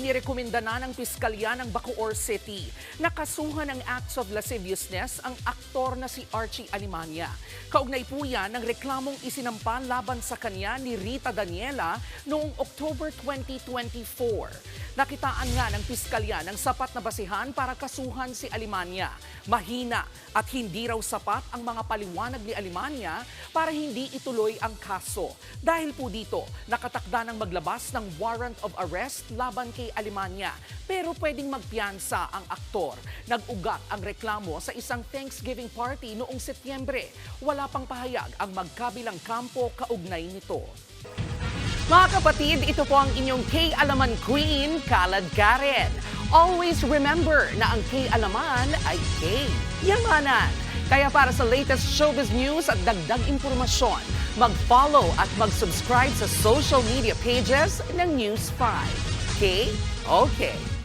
inirekomenda na ng Piskalya ng Bacoor City. Nakasuhan ng acts of lasciviousness ang aktor na si Archie Alimanya. Kaugnay po yan ng reklamong isinampan laban sa kanya ni Rita Daniela noong October 2024. Nakitaan nga ng Piskalya ng sapat na basihan para kasuhan si Alimanya. Mahina at hindi raw sapat ang mga paliwanag ni Alimanya para hindi ituloy ang kaso. Dahil po dito, nakatakda ng maglabas ng warrant of arrest laban kay Alimanya. Pero pwedeng magpiyansa ang aktor. Nag-ugat ang reklamo sa isang Thanksgiving party noong Setyembre. Wala pang pahayag ang magkabilang kampo kaugnay nito. Mga kapatid, ito po ang inyong K-Alaman Queen, Kalad Karen. Always remember na ang K-Alaman ay K-Yamanan. Kaya para sa latest showbiz news at dagdag impormasyon, mag-follow at mag-subscribe sa social media pages ng News 5. Okay?